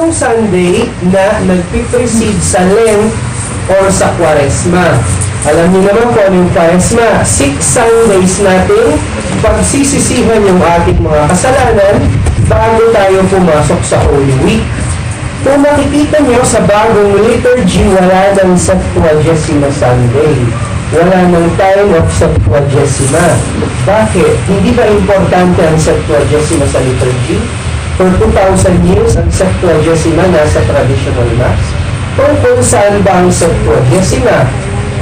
itong Sunday na nagpiprecede sa Lent or sa Quaresma. Alam niyo naman kung anong Quaresma. 6 Sundays natin pagsisisihan yung ating mga kasalanan bago tayo pumasok sa Holy Week. Kung makikita niyo sa bagong liturgy, wala ng Septuagesima Sunday. Wala ng time of Septuagesima. Bakit? Hindi ba importante ang Septuagesima sa liturgy? For 2,000 years, ang Septuagesima nasa traditional Mass. Kung saan ba ang Septuagesima?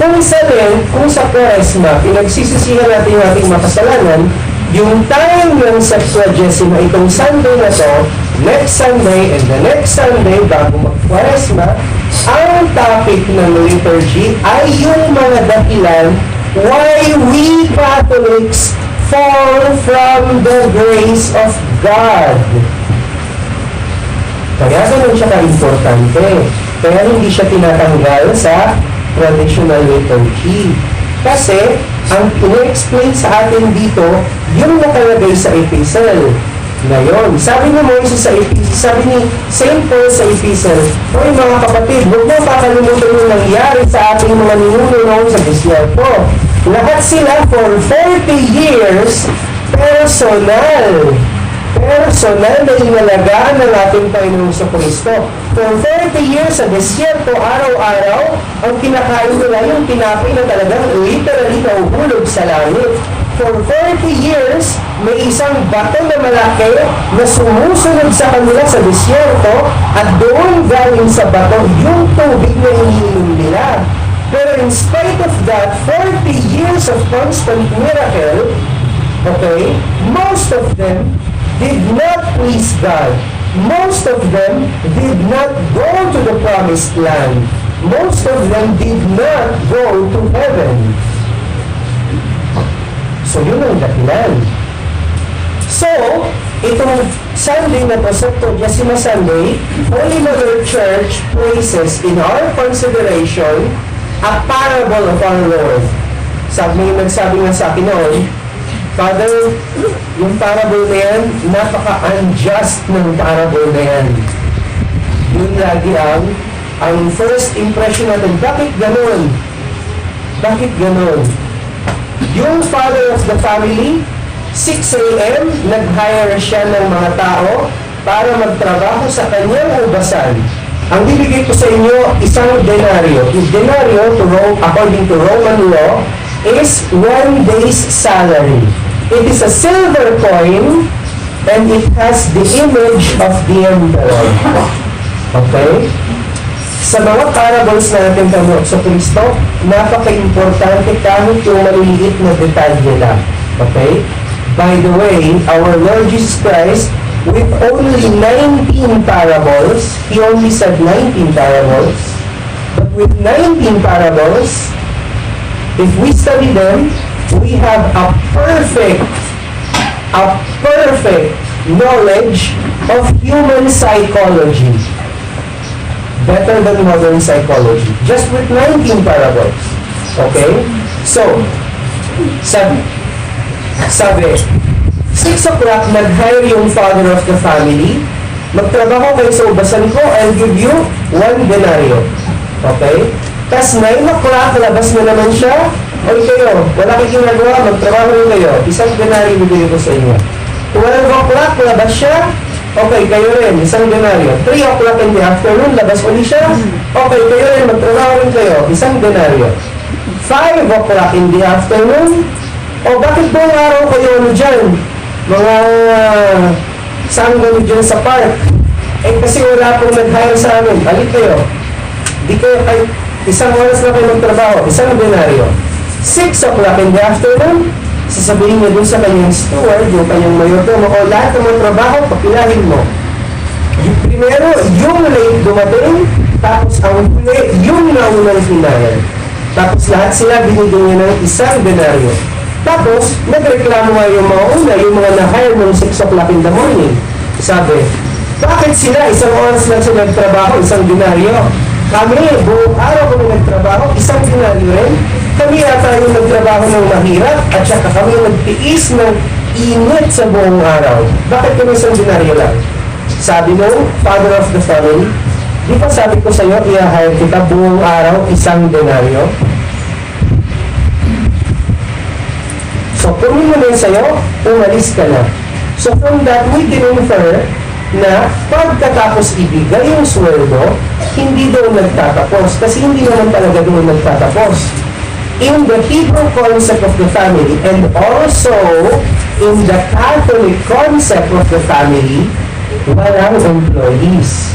Kung sa Lent, kung sa Quaresma, pinagsisisihan natin yung ating makasalanan, yung time ng Septuagesima, itong Sunday na to, next Sunday and the next Sunday, bago mag-Quaresma, ang topic ng liturgy ay yung mga dahilan why we Catholics fall from the grace of God. Kaya ganun siya ka-importante. Kaya hindi siya tinatanggal sa traditional liturgy. Kasi, ang ina-explain sa atin dito, yung nakalagay sa epistle. Ngayon, sabi ni Moses sa epistle, sabi ni St. Paul sa epistle, "Hoy mga kapatid, huwag mo kakalimutan yung nangyari sa ating mga ninuno noon sa disyerto. Lahat sila for 40 years, personal na inalagaan ng ating Panginoong Kristo. For 40 years sa disyerto, araw-araw, ang kinakain nila yung tinapay na talagang literally nahuhulog sa langit. For 40 years, may isang bato na malaki na sumusunod sa kanila sa disyerto at doon galing sa bato yung tubig na iniinom nila. Pero in spite of that, 40 years of constant miracle, okay, most of them did not please God. Most of them did not go to the promised land. Most of them did not go to heaven. So, yun ang dahilan. So, itong Sunday na to, Septuagesima Sunday, Holy Mother Church places in our consideration a parable of our Lord. Nagsabi nga sa akin noon, Father, yung parable na yan, napaka-unjust ng parable na yan. Yun lagi ang first impression natin. Bakit ganun? Bakit ganun? Yung father of the family, 6 a.m., nag-hire siya ng mga tao para magtrabaho sa kanyang ubasan. Ang bibigay ko sa inyo, isang denaryo. Yung denaryo, according to Roman law, is 1 day's salary. It is a silver coin and it has the image of the emperor. Okay? Sa mga parables natin kamo sa Kristo, napaka-importante kahit yung maliliit na detalye lang. Okay? By the way, our Lord Jesus Christ, with only 19 parables, He only said 19 parables, but with 19 parables, if we study them, we have a perfect knowledge of human psychology. Better than modern psychology. Just with 19 parables. Okay? So, sabi, 6 o'clock, nag-hire yung father of the family. Magtrabaho kayo sa ubasan ko, I'll give you 1 denaryo. Okay? Tapos 9 o'clock, labas na naman siya. Oy kayo, wala kayong ginagawa, magtrabaho rin kayo. 1 denaryo bibigay ko sa inyo. 12 o'clock, labas siya. Okay, kayo rin, 1 denaryo. 3 o'clock in the afternoon, labas ulit siya. Okay, kayo rin, magtrabaho rin kayo. 1 denaryo. 5 o'clock in the afternoon. O bakit buong araw kayo dyan? Mga sanggol dyan sa park. Eh kasi wala pong nag-hire sa amin. Balik kayo. Di kayo, 1 oras na kayo magtrabaho. 1 denaryo. 6 o'clock in the afternoon, sasabihin niya dun sa kanyang steward, yung kanyang mayordomo, o lahat ng mga trabaho, papilahin mo. Yung primero, yung late dumating, tapos ang huli, yung naunang hinayal. Tapos lahat sila binigyan niya ng 1 denaryo. Tapos, nagreklamo nga yung mga una, yung mga na-hire ng 6 o'clock in the morning. Sabi, bakit sila 1 oras lang sila nagtrabaho, 1 denaryo? Kami, buong araw kami nagtrabaho, 1 denaryo rin. Kami yata yung nagtrabaho ng mahirap at saka kami nagtiis ng init sa buong araw. Bakit kami 1 denaryo lang? Sabi mo, father of the family, di ba sabi ko sa'yo, i-hire kita buong araw, isang denaryo? So, kung yun naman sa'yo, umalis ka na. So, from that, we can infer na pagkatapos ibigay yung sweldo, hindi doon nagtatapos. Kasi hindi naman talaga doon nagtatapos. In the Hebrew concept of the family, and also in the Catholic concept of the family, walang employees.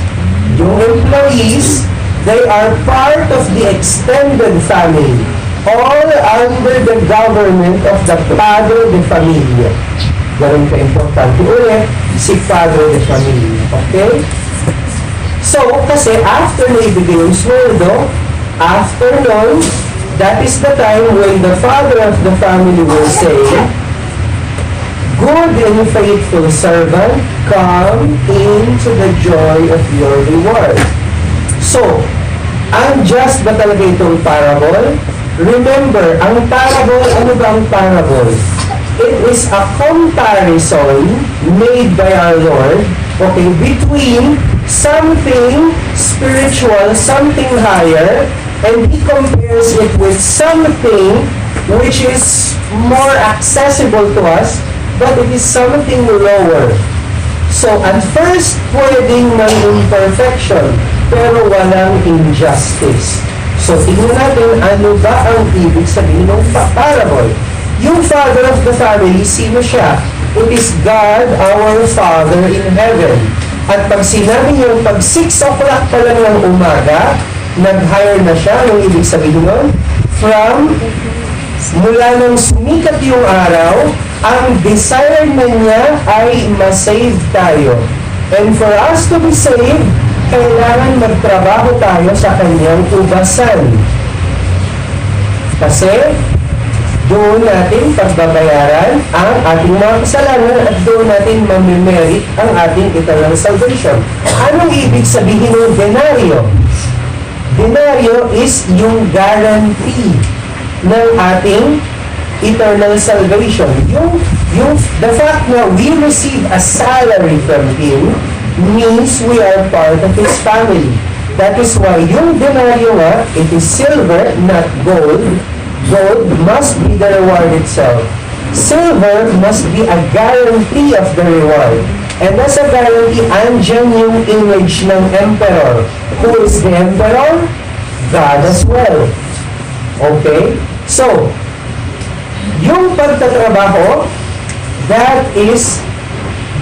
Yung employees, they are part of the extended family, all under the government of the Padre de Familia. Ganun ka-importante ulit, si Padre de Familia. Okay? So, kasi after na ibigay yung sweldo, after nun, that is the time when the father of the family will say, "Good and faithful servant, come into the joy of your reward." So, unjust ba talaga itong parable? Remember, ang parable, ano ba ang parable? It is a comparison made by our Lord, okay, between something spiritual, something higher, and He compares it with something which is more accessible to us, but it is something lower. So, at first, pwedeng may imperfection, pero walang injustice. So, tingnan natin ano ba ang ibig sabihin ng parable. Yung father of the family, sino siya? It is God, our Father in heaven. At pag sinabi yung pag 6 o'clock pa lang ng umaga, nag-hire na siya. Yung ibig sabihin nun, mula nang sumikat yung araw, ang desire na niya ay ma-save tayo. And for us to be saved, kailangan magtrabaho tayo sa kanyang ubasan. Kasi, doon natin pagbabayaran ang ating mga kasalanan at doon natin mamimerit ang ating eternal salvation. Anong ibig sabihin ng denaryo? Denaryo is yung guarantee ng ating eternal salvation. The fact na we receive a salary from Him means we are part of His family. That is why yung denaryo nga, it is silver, not gold. Gold must be the reward itself. Silver must be a guarantee of the reward. And as a guarantee, andyan yung image ng emperor. Who is the emperor? God as well. Okay? So, yung pagtatrabaho, that is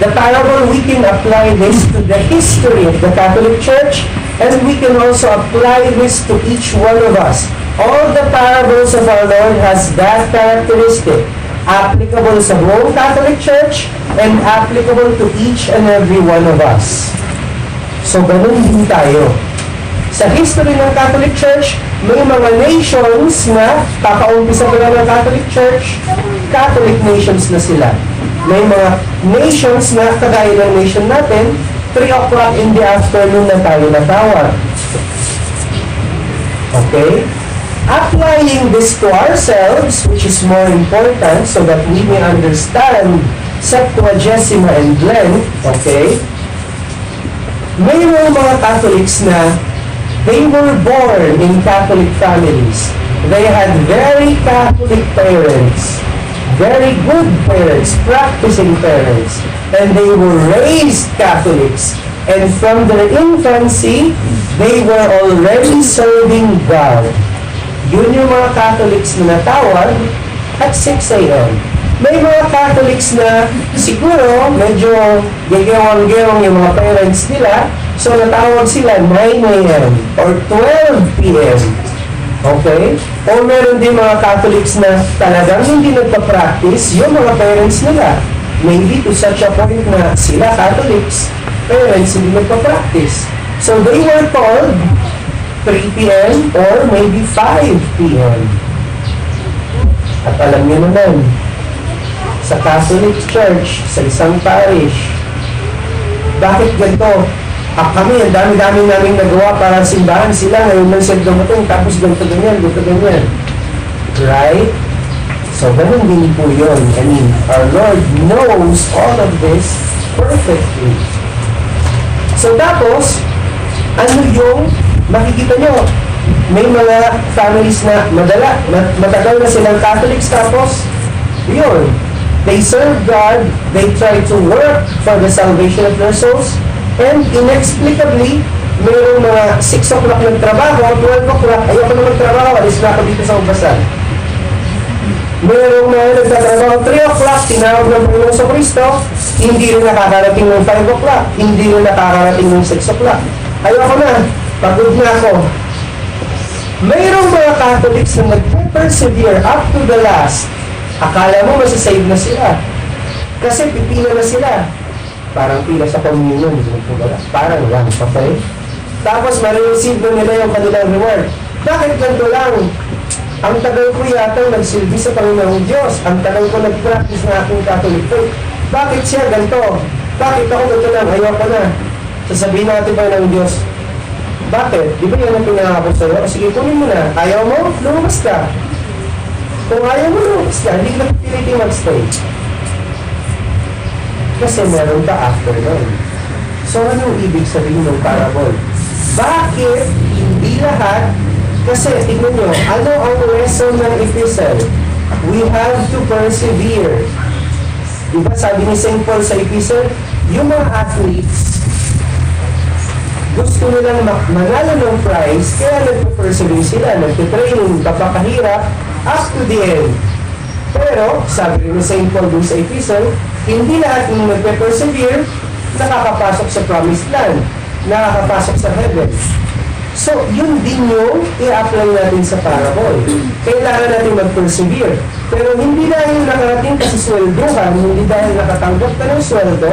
the parable. We can apply this to the history of the Catholic Church, and we can also apply this to each one of us. All the parables of our Lord has that characteristic, applicable sa buong Catholic Church and applicable to each and every one of us. So, ganun din tayo. Sa history ng Catholic Church, may mga nations na kakaumpisa pa lang ng Catholic Church, Catholic nations na sila. May mga nations na kagaya ng nation natin, 3 o'clock in the afternoon na tayo natawag. Okay? Applying this to ourselves, which is more important so that we may understand Septuagesima and Lent, okay? Mayroong mga Catholics na they were born in Catholic families. They had very Catholic parents, very good parents, practicing parents, and they were raised Catholics. And from their infancy, they were already serving God. Yun yung mga Catholics na natawag at 6 a.m. May mga Catholics na siguro medyo gegewang-gewang yung mga parents nila, so natawag sila 9 a.m. or 12 p.m. Okay? O meron din mga Catholics na talagang hindi nagpa-practice yung mga parents nila. Maybe to such a point na sila Catholics, parents hindi nagpa-practice. So they were called 3 p.m. or maybe 5 p.m. At alam niyo naman, sa Catholic Church, sa isang parish, bakit ganito? Kami, ang dami-dami namin nagawa para simbahan sila, ngayon lang sila dumating, tapos ganito ganyan. Right? So, ganun din po yun. I mean, our Lord knows all of this perfectly. So tapos, ano yung makikita nyo? May mga families na matagal na silang Catholics, tapos, yun, they serve God, they try to work for the salvation of their souls, and inexplicably, mayroong mga 6 o'clock nagtrabaho, 12 o'clock, ayoko na magtrabaho, alis na ako dito sa ubasan. Mayroong mga nagtatrabaho, 3 o'clock, tinawag ng Panginoon sa Kristo, hindi rin nakakarating ng 5 o'clock, hindi rin nakakarating ng 6 o'clock. Ayoko na, pagod na ako. Mayroong mga Catholics na nag-persevere up to the last. Akala mo masasave na sila. Kasi pipila na sila. Parang pila sa communion. Parang lang, okay? Tapos ma-receive na nila yung kanilang reward. Bakit ganito lang? Ang tagal ko yata nagsilbi sa Panginoong Diyos. Ang tagal ko nag-practice na aking Catholic faith. Bakit siya ganito? Bakit ako ganito lang? Ayoko na. Sasabihin natin ba ng Diyos, bakit? Di ba yan ang pinangako sa'yo? Sige, kunin mo na. Ayaw mo? Lumabas ka. Kung ayaw mo, lumabas ka. Hindi ka pilitin mag-stay. Kasi meron ka after nun. So, anong ibig sabihin ng parable? Bakit hindi lahat? Kasi, tignan nyo, ano ang lesson ng epistle? We have to persevere. Diba sabi ni St. Paul sa epistle, yung mga athletes, gusto nilang manalo ng prize, kaya nagpo-persevere sila, nagpo-training, papakahirap, up to the end. Pero, sabi ni St. Paul dun sa epistle, hindi lahat ng nagpo-persevere, nakakapasok sa promised land, nakakapasok sa heaven. So, yun din yung i-apply natin sa parable. Kailangan natin mag-persevere. Pero hindi dahil nakarating ka sa sweldohan, hindi dahil nakatanggap ka ng sweldo,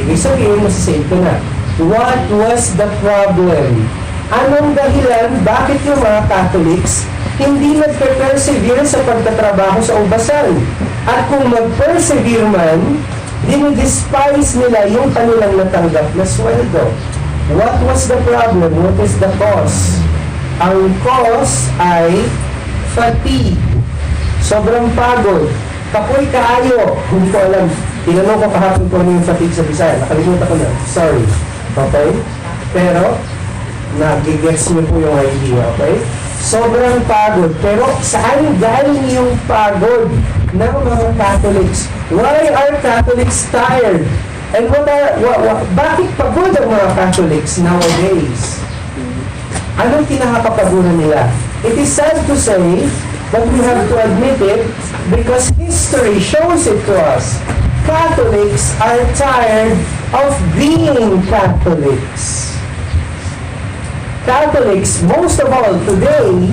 ibig sabihin, masasave ka na. What was the problem? Anong dahilan bakit yung mga Catholics hindi nagpe-persevere sa pagtatrabaho sa ubasan? At kung mag-persevere man, dinidespise nila yung kanilang natanggap na sweldo. What was the problem? What is the cause? Ang cause ay fatigue. Sobrang pagod. Kapoy kaayo. Hindi ko alam. Tinanong ko kahapon ko ano yung fatigue sa Bisaya. Nakalimutan ko na. Sorry. Okay? Pero, nagigets niyo po yung idea, okay? Sobrang pagod. Pero, saan galing yung pagod ng mga Catholics? Why are Catholics tired? And bakit pagod ang mga Catholics nowadays? Anong kinakakapaguran nila? It is sad to say, but we have to admit it, because history shows it to us. Catholics are tired of being Catholics. Catholics, most of all today,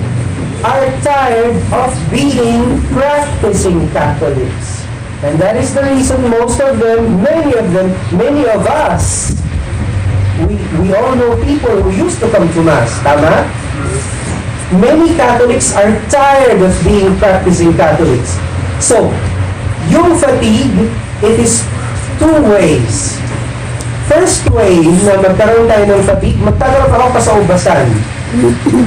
are tired of being practicing Catholics. And that is the reason most of them, many of us, we all know people who used to come to Mass, tama? Many Catholics are tired of being practicing Catholics. So, yung fatigue, it is two ways. First way na magkaroon tayo ng fatigue, magkaroon ako pa sa ubasan.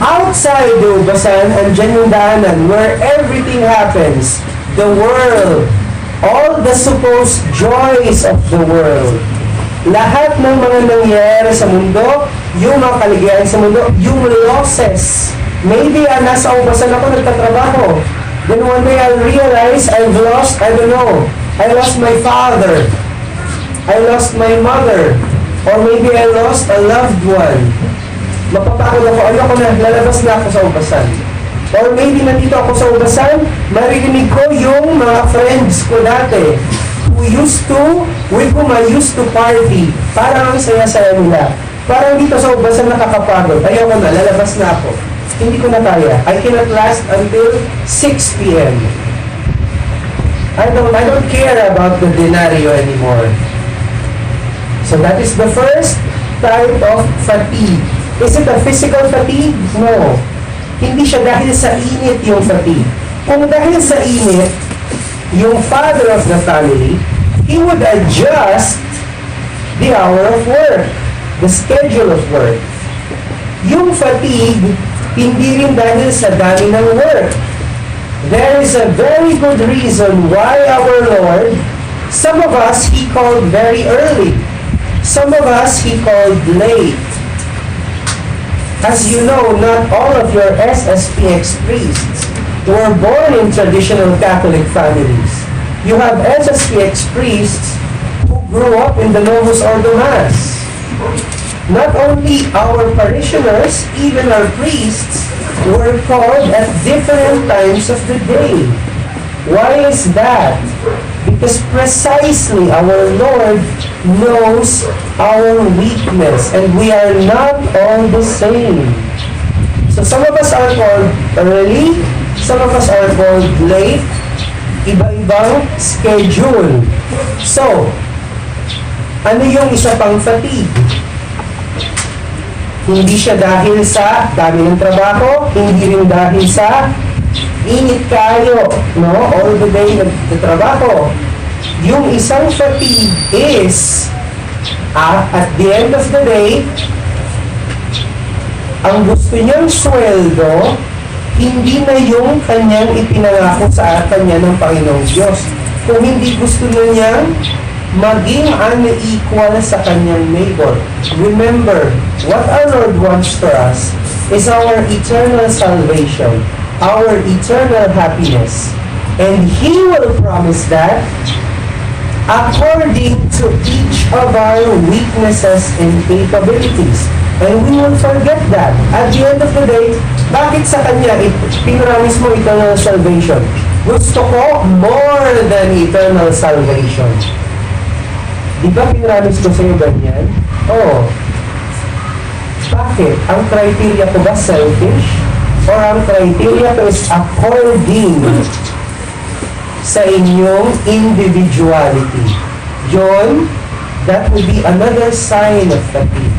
Outside the ubasan, andyan yung daanan where everything happens. The world, all the supposed joys of the world. Lahat ng mga nangyayari sa mundo, yung mga kaligayahan sa mundo, yung losses. Maybe nasa ubasan ako nagtatrabaho. Then one day I'll realize I've lost, I don't know, I lost my father. I lost my mother. Or maybe I lost a loved one. Mapapagod ako, ayoko na, lalabas na ako sa ubasan. Or maybe nandito ako sa ubasan, maririnig ko yung mga friends ko dati who used to, with whom I used to party. Parang ang saya-saya nila. Parang dito sa ubasan nakakapagod. Ayoko na, lalabas na ako. Hindi ko na kaya. I cannot last until 6 p.m. I don't care about the denario anymore. So that is the first type of fatigue. Is it a physical fatigue? No. Hindi siya dahil sa init yung fatigue. Kung dahil sa init, yung father of the family, he would adjust the hour of work, the schedule of work. Yung fatigue, hindi rin dahil sa dami ng work. There is a very good reason why our Lord, some of us, He called very early. Some of us he called late. As you know, not all of your SSPX priests were born in traditional Catholic families. You have SSPX priests who grew up in the Novus Ordo Mass. Not only our parishioners, even our priests were called at different times of the day. Why is that? Because precisely our Lord knows our weakness and we are not all the same. So some of us are called early, some of us are called late, iba-ibang schedule. So, ano yung isa pang fatigue? Hindi siya dahil sa dami ng trabaho, hindi rin dahil sa init kayo, no? All the day nagtatrabaho. Yung isang fatigue is, at the end of the day, ang gusto niyang sweldo, hindi na yung kanyang ipinangako sa kanya ng Panginoong Diyos. Kung hindi gusto na niyang maging unequal sa kanyang neighbor. Remember, what our Lord wants for us is our eternal salvation, our eternal happiness. And He will promise that according to each of our weaknesses and capabilities. And we will forget that. At the end of the day, bakit sa Kanya pinramis mo eternal salvation? Gusto ko more than eternal salvation. Di ba pinramis ko sa iyo ganyan? Oo. Bakit? Ang criteria ko ba selfish? Or ang criteria ko is according sa inyong individuality? Yun, that would be another sign of fatigue.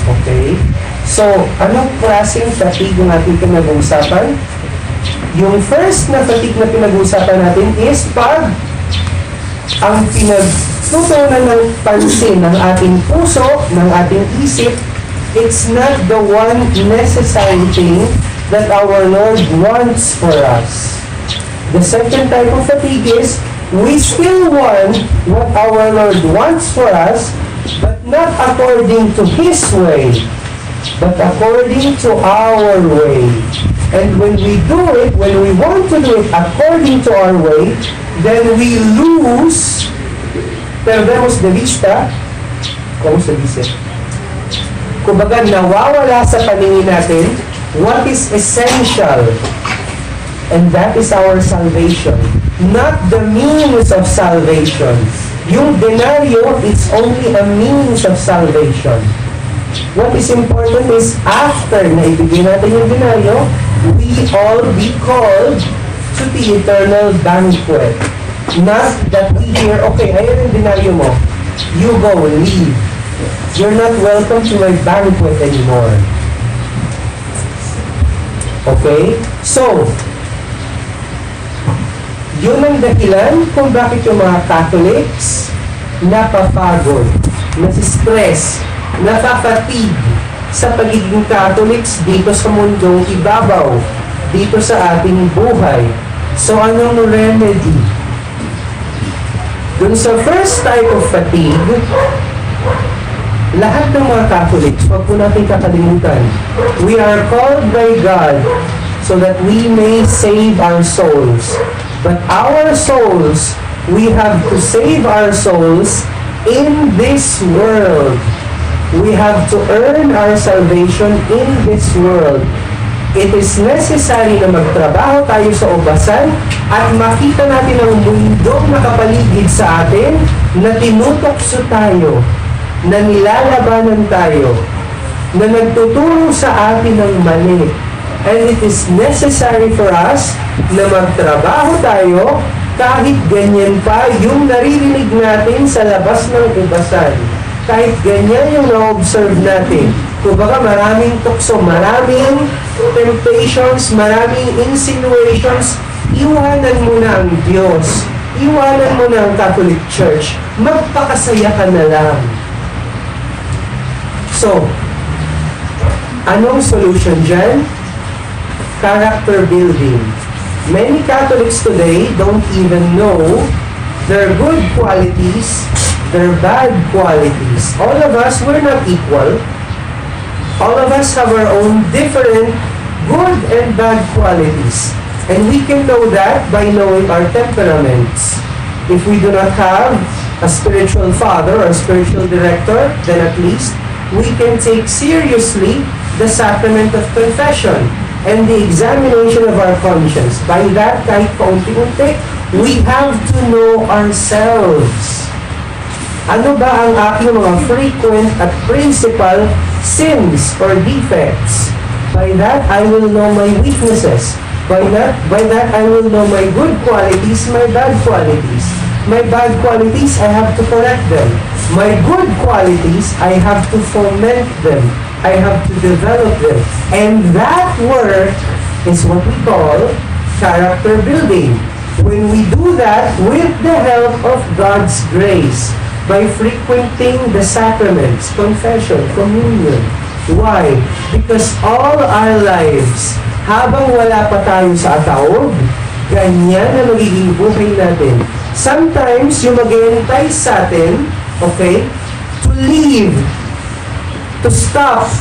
Okay? So, anong klaseng fatigue ang ating pinag-uusapan? Yung first na fatigue na pinag-uusapan natin is pag ang pinagtutunan ng pansin ng ating puso, ng ating isip, it's not the one necessary thing that our Lord wants for us. The second type of fatigue is, we still want what our Lord wants for us, but not according to His way, but according to our way. And when we do it, when we want to do it according to our way, then we lose, perdemos de vista, ¿cómo se dice? Kumbaga, nawawala sa paningin natin what is essential. And that is our salvation. Not the means of salvation. Yung denaryo, it's only a means of salvation. What is important is after na ibigay natin yung denaryo, we all be called to the eternal banquet. Not that we hear, okay, ayan yung denaryo mo. You go, leave. You're not welcome to my banquet anymore. Okay? So, yun ang dahilan kung bakit yung mga Catholics napapagod, nasistress, napapatigue sa pagiging Catholics dito sa mundong ibabaw, dito sa ating buhay. So, anong remedy? Dun sa first type of fatigue, lahat ng mga Catholics, wag po natin kakalimutan, we are called by God so that we may save our souls. But our souls, we have to save our souls in this world. We have to earn our salvation in this world. It is necessary na magtrabaho tayo sa ubasan at makita natin ang mundong nakapaligid sa atin na tinutokso tayo, na nilalabanan tayo, na nagtuturo sa atin ng mali. And it is necessary for us na magtrabaho tayo kahit ganyan pa yung naririnig natin sa labas ng ubasan. Kahit ganyan yung na-observe natin. Kumbaga maraming tukso, maraming temptations, maraming insinuations, iwanan mo na ang Diyos. Iwanan mo na ang Catholic Church. Magpakasaya ka na lang. So, anong solution dyan? Character building. Many Catholics today don't even know their good qualities their bad qualities. All of us, we're not equal. All of us have our own different good and bad qualities. And we can know that by knowing our temperaments. If we do not have a spiritual father or a spiritual director, then at least we can take seriously the sacrament of confession and the examination of our conscience. By that, kahit kaunti-unti, we have to know ourselves. Ano ba ang aking mga frequent at principal sins or defects? By that, I will know my weaknesses. By that, I will know my good qualities, my bad qualities. My bad qualities, I have to correct them. My good qualities, I have to foment them. I have to develop them. And that work is what we call character building. When we do that with the help of God's grace, by frequenting the sacraments, confession, communion. Why? Because all our lives, habang wala pa tayo sa ataog, ganyan na magiging buhay natin. Sometimes, yung mag-entice sa atin, okay, to leave, to stop,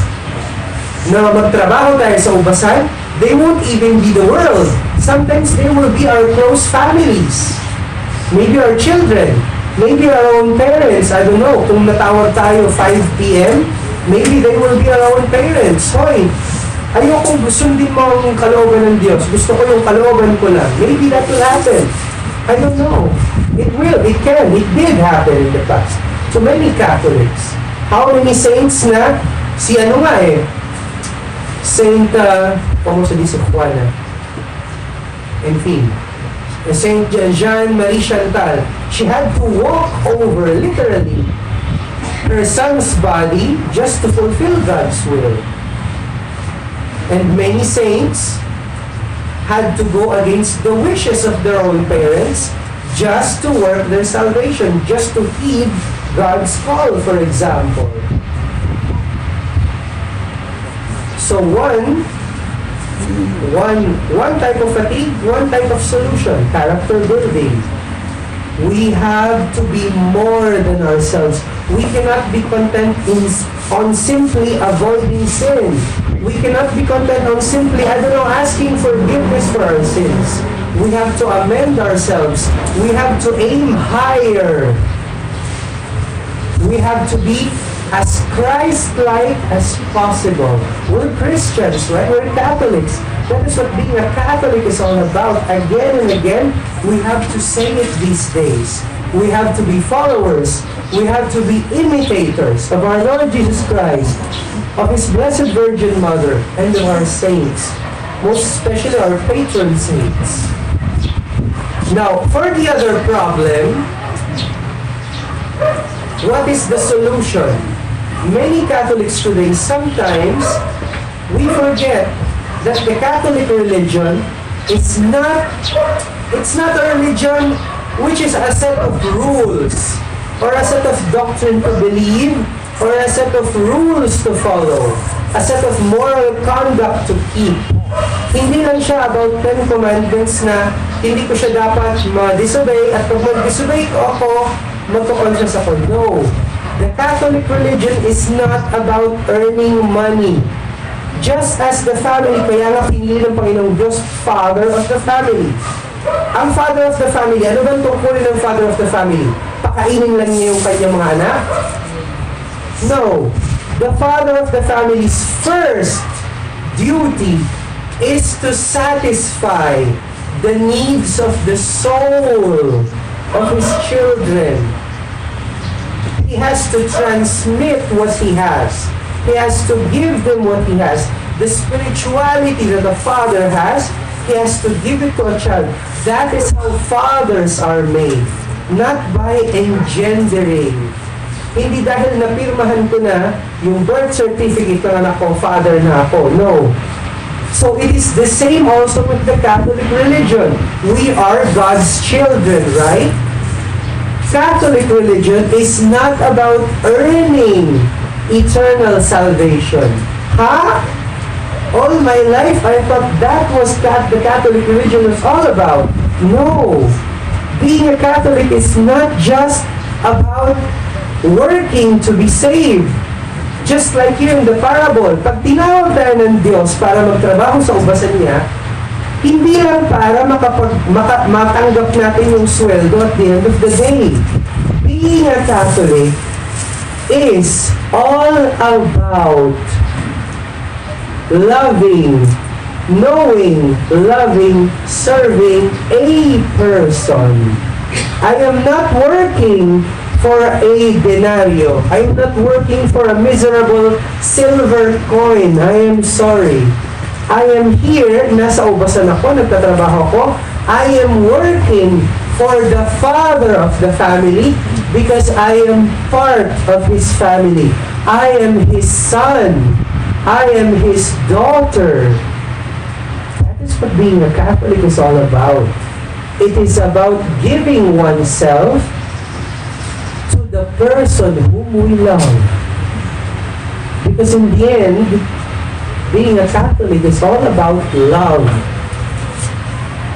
na magtrabaho tayo sa ubasan, they won't even be the world. Sometimes, they will be our close families. Maybe our children. Maybe our own parents. I don't know. Kung natawag tayo 5 p.m., maybe they will be our own parents. Hoy, ayokong sundin mo ang kalooban ng Diyos. Gusto ko yung kalooban ko lang. Maybe that will happen. I don't know. It will. It can. It did happen in the past. To many Catholics. How many saints na? Si ano nga eh. Saint, como se dice Juana? En fin. Saint Jean-Marie Chantal. She had to walk over, literally, her son's body just to fulfill God's will. And many saints had to go against the wishes of their own parents just to work their salvation, just to heed God's call, for example. So one type of fatigue, one type of solution, character building. We have to be more than ourselves. We cannot be content on simply avoiding sin. We cannot be content on simply, asking forgiveness for our sins. We have to amend ourselves. We have to aim higher. We have to be as Christ-like as possible. We're Christians, right? We're Catholics. That is what being a Catholic is all about. Again and again, we have to say it these days. We have to be followers. We have to be imitators of our Lord Jesus Christ, of His Blessed Virgin Mother, and of our saints, most especially our patron saints. Now, for the other problem, what is the solution? Many Catholics today, sometimes we forget that the Catholic religion is not a religion which is a set of rules or a set of doctrine to believe or a set of rules to follow, a set of moral conduct to keep. Hindi lang siya about 10 commandments na hindi ko siya dapat ma-disobey at pag mag-disobey ko ako, magkakonscious ako. No. The Catholic religion is not about earning money. Just as the family, kaya nga pinili ng Panginoong Diyos, Father of the family. Ang Father of the family, ano bang tungkulin ng Father of the family? Pakainin lang niya yung kanyang mga anak? No. The Father of the family's first duty is to satisfy the needs of the soul of his children. He has to transmit what he has. He has to give them what he has. The spirituality that the father has, he has to give it to a child. That is how fathers are made. Not by engendering. Hindi dahil napirmahan ko na yung birth certificate ng anak ko, father na ako. No. So it is the same also with the Catholic religion. We are God's children, right? Catholic religion is not about earning eternal salvation. Ha? All my life, I thought that was what the Catholic religion was all about. No. Being a Catholic is not just about working to be saved. Just like here in the parable, pag tinawag tayo ng Diyos para magtrabaho sa ubasan niya, hindi lang para matanggap natin yung sweldo at the end of the day. Being a Catholic is all about loving, knowing, loving, serving a person. I am not working for a denaryo. I am not working for a miserable silver coin. I am sorry. I am here, nasa ubasan ako, nagtatrabaho ako. I am working for the father of the family because I am part of his family. I am his son. I am his daughter. That is what being a Catholic is all about. It is about giving oneself to the person whom we love. Because in the end, being a Catholic is all about love.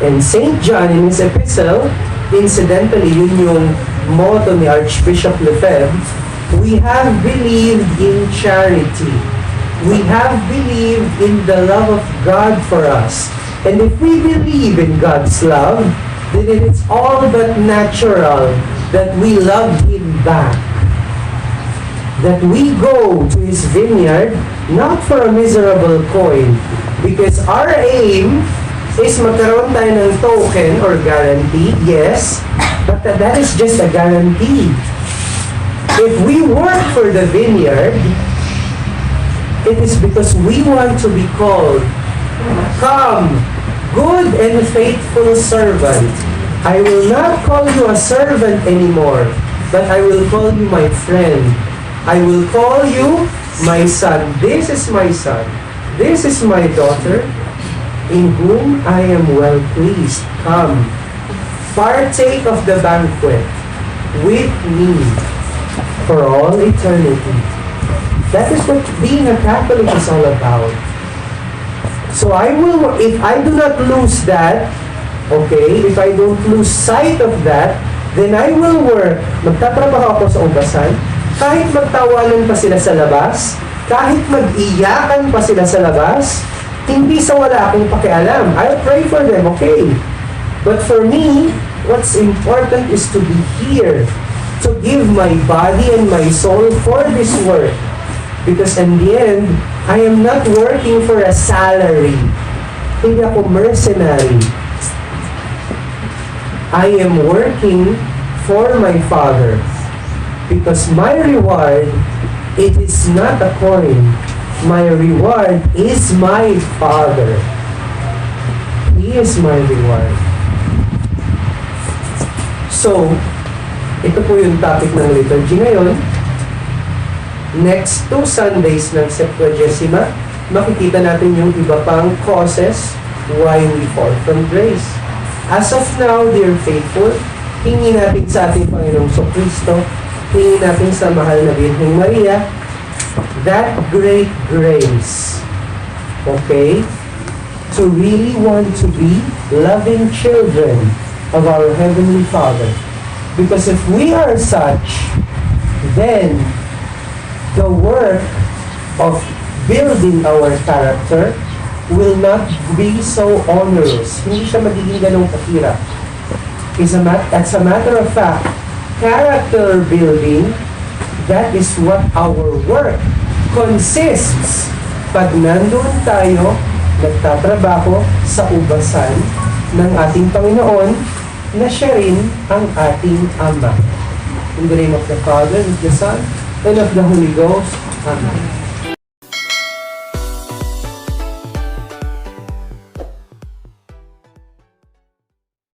And St. John in his epistle, incidentally, yun yung motto ni Archbishop Lefebvre, we have believed in charity. We have believed in the love of God for us. And if we believe in God's love, then it is all but natural that we love Him back. That we go to His vineyard not for a miserable coin, because our aim is magkaroon tayo ng token or guarantee, yes, but that is just a guarantee. If we work for the vineyard, it is because we want to be called, "Come, good and faithful servant. I will not call you a servant anymore, but I will call you my friend. I will call you my son. This is my son. This is my daughter, in whom I am well pleased. Come, partake of the banquet with me for all eternity." That is what being a Catholic is all about. So if I do not lose that, okay, if I don't lose sight of that, then I will work. Magtatrabaho ako sa ubasan, kahit magtawanan pa sila sa labas, kahit mag-iyakan pa sila sa labas, hindi sa wala akong pakialam. I'll pray for them, okay. But for me, what's important is to be here, to give my body and my soul for this work. Because in the end, I am not working for a salary. Hindi ako mercenary. I am working for my Father. Because my reward, it is not a coin. My reward is my Father. He is my reward. So, ito po yung topic ng liturgy ngayon. Next 2 Sundays ng Septuagesima, makikita natin yung iba pang causes why we fall from grace. As of now, dear faithful, hingin natin sa ating Panginoong Kristo, hingin natin sa mahal na Birheng Maria, that great grace, okay, to really want to be loving children of our Heavenly Father. Because if we are such, then the work of building our character will not be so onerous. Hindi siya magiging ganong kahirap. As a matter of fact, character building, that is what our work consists. Pag nandun tayo, nagtatrabaho sa ubasan ng ating Panginoon, na siya rin ang ating Ama. In the name of the Father, and of the Son, and of the Holy Ghost. Amen.